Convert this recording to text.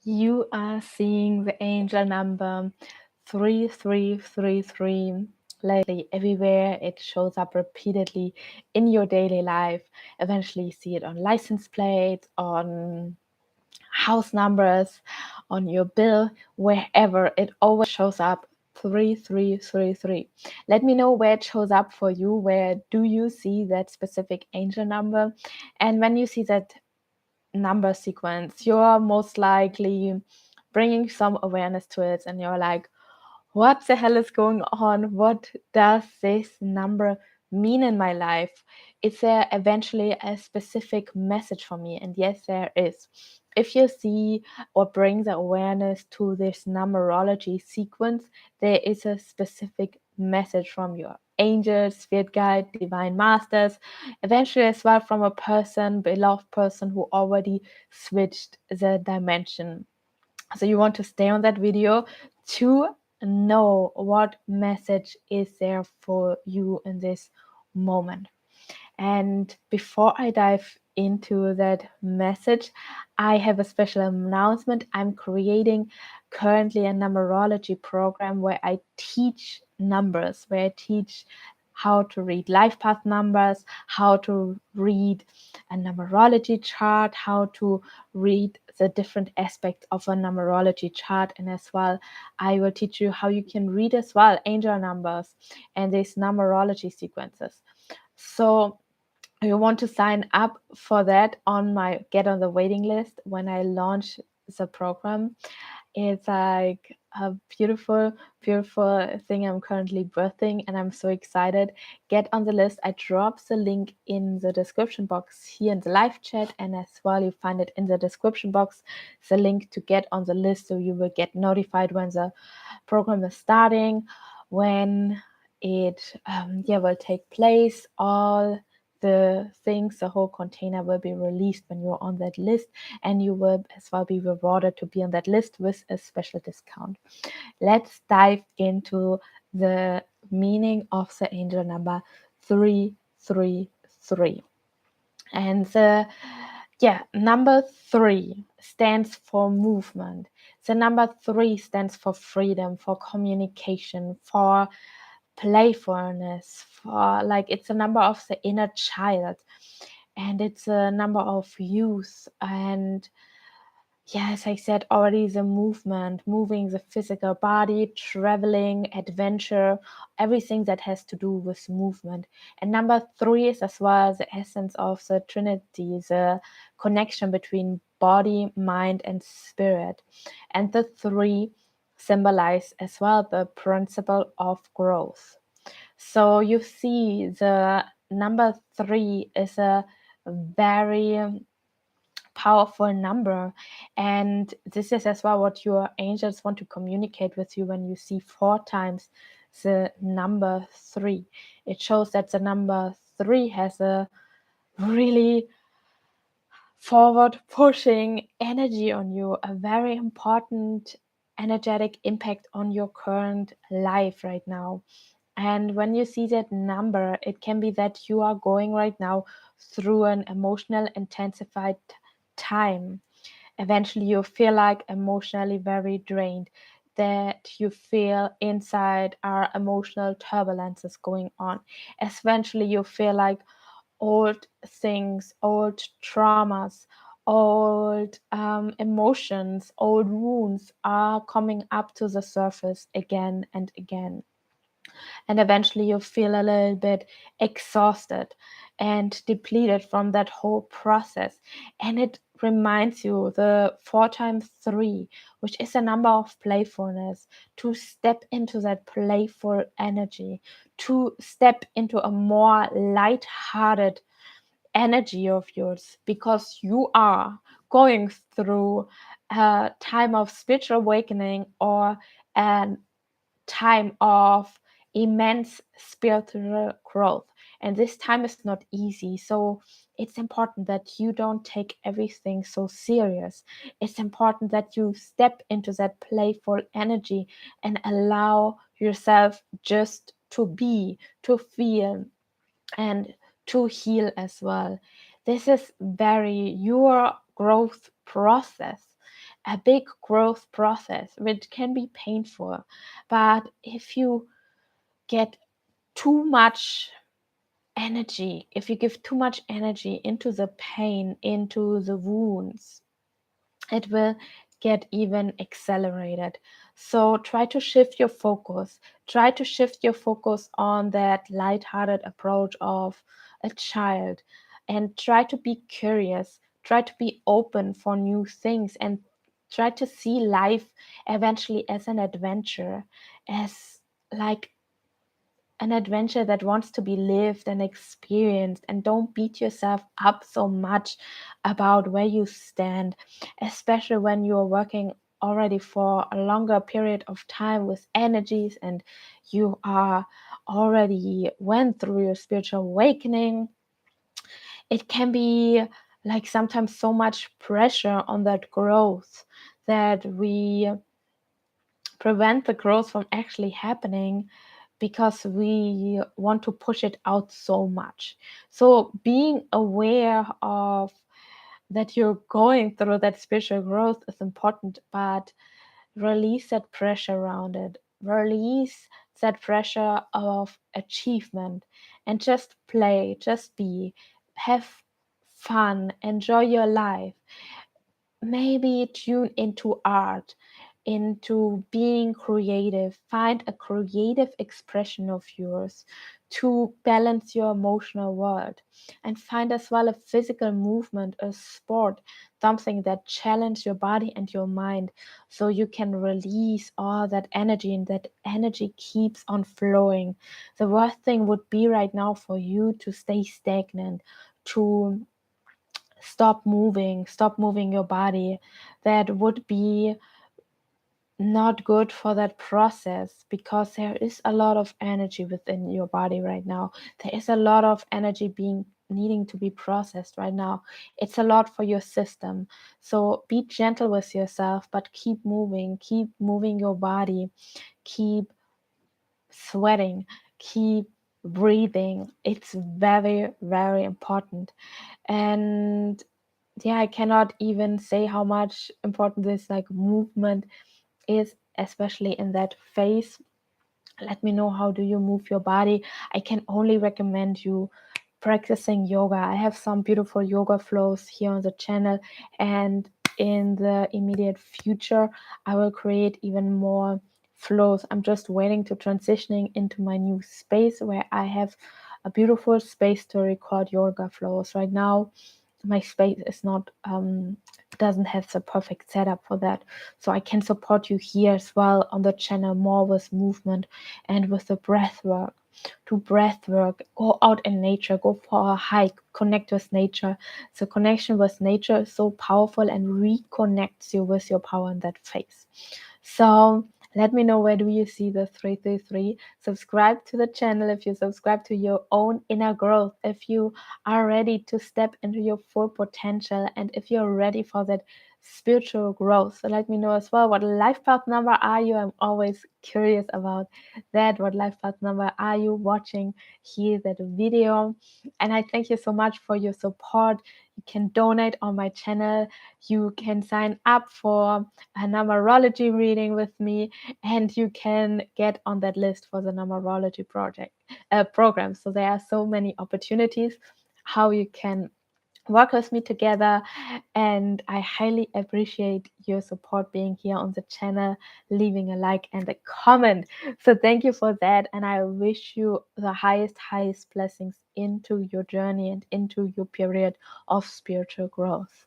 You are seeing the angel number 3333 lately everywhere. It shows up repeatedly in your daily life. Eventually, you see it on license plates, on house numbers, on your bill, wherever. It always shows up 3333. Let me know where it shows up for you. Where do you see that specific angel number? And when you see that number sequence, you're most likely bringing some awareness to it, and you're like, what the hell is going on? What does this number mean in my life? Is there eventually a specific message for me? And yes, there is. If you see or bring the awareness to this numerology sequence, there is a specific message from your angels, spirit guide, divine masters, eventually as well from a person, beloved person who already switched the dimension. So you want to stay on that video to know what message is there for you in this moment. And before I dive into that message, I have a special announcement. I'm creating currently a numerology program where I teach numbers, where I teach how to read life path numbers, how to read a numerology chart, how to read the different aspects of a numerology chart. And as well, I will teach you how you can read as well angel numbers and these numerology sequences. So you want to sign up for that on my get on the waiting list when I launch the program. It's like a beautiful, beautiful thing I'm currently birthing, and I'm so excited. Get on the list. I drop the link in the description box here in the live chat, and as well, you find it in the description box, the link to get on the list, so you will get notified when the program is starting, when it will take place. All the things, the whole container will be released when you're on that list, and you will as well be rewarded to be on that list with a special discount. Let's dive into the meaning of the angel number 333. And the number 3 stands for movement. The number 3 stands for freedom, for communication, for playfulness, for like it's a number of the inner child, and it's a number of youth. And yes, I said already, the movement, moving the physical body, traveling, adventure, everything that has to do with movement. And number 3 is as well the essence of the Trinity, the connection between body, mind, and spirit. And the 3 symbolize as well the principle of growth. So you see, the number 3 is a very powerful number, and this is as well what your angels want to communicate with you when you see 4 times the number 3. It shows that the number 3 has a really forward pushing energy on you, a very important energetic impact on your current life right now. And when you see that number, it can be that you are going right now through an emotional intensified time. Eventually, you feel like emotionally very drained, that you feel inside are emotional turbulences going on. Eventually, you feel like old things, old traumas, old emotions, old wounds are coming up to the surface again and again. And eventually you feel a little bit exhausted and depleted from that whole process. And it reminds you the 4 times 3, which is a number of playfulness, to step into that playful energy, to step into a more light-hearted energy of yours, because you are going through a time of spiritual awakening or a time of immense spiritual growth. And this time is not easy. So it's important that you don't take everything so serious. It's important that you step into that playful energy and allow yourself just to be, to feel, and to heal as well. This is very your growth process. a big growth process, which can be painful. But if you get too much energy, if you give too much energy into the pain, into the wounds, it will get even accelerated. So try to shift your focus. Try to shift your focus on that lighthearted approach of a child, and try to be curious. Try to be open for new things, and try to see life eventually as an adventure, as like an adventure that wants to be lived and experienced. And don't beat yourself up so much about where you stand, especially when you're working already for a longer period of time with energies, and you are already went through your spiritual awakening. It can be like sometimes so much pressure on that growth that we prevent the growth from actually happening because we want to push it out so much. So being aware of that you're going through that spiritual growth is important, but release that pressure around it. Release that pressure of achievement, and just play, just be, have fun, enjoy your life. Maybe tune into art, into being creative. Find a creative expression of yours to balance your emotional world. And find as well a physical movement, a sport, something that challenges your body and your mind, so you can release all that energy, and that energy keeps on flowing. The worst thing would be right now for you to stay stagnant, to stop moving your body. That would be not good for that process, because there is a lot of energy within your body right now. There is a lot of energy being needing to be processed right now. It's a lot for your system. So be gentle with yourself, but keep moving your body, keep sweating, keep breathing. It's very, very important. And yeah, I cannot even say how much important this like movement is, especially in that phase. Let me know, how do you move your body? I can only recommend you practicing yoga. I have some beautiful yoga flows here on the channel, and in the immediate future I will create even more flows. I'm just waiting to transitioning into my new space where I have a beautiful space to record yoga flows. Right now my space is not doesn't have the perfect setup for that, so I can support you here as well on the channel more with movement and with the breath work. Do breath work, go out in nature, go for a hike, connect with nature. The connection with nature is so powerful and reconnects you with your power in that phase. So let me know, where do you see the 333. Subscribe to the channel if you subscribe to your own inner growth, if you are ready to step into your full potential, and if you're ready for that spiritual growth. So let me know as well, what life path number are you? I'm always curious about that. What life path number are you watching here that video? And I thank you so much for your support. You can donate on my channel. You can sign up for a numerology reading with me, and you can get on that list for the numerology program. So there are so many opportunities how you can work with me together, and I highly appreciate your support being here on the channel, leaving a like and a comment. So thank you for that, and I wish you the highest blessings into your journey and into your period of spiritual growth.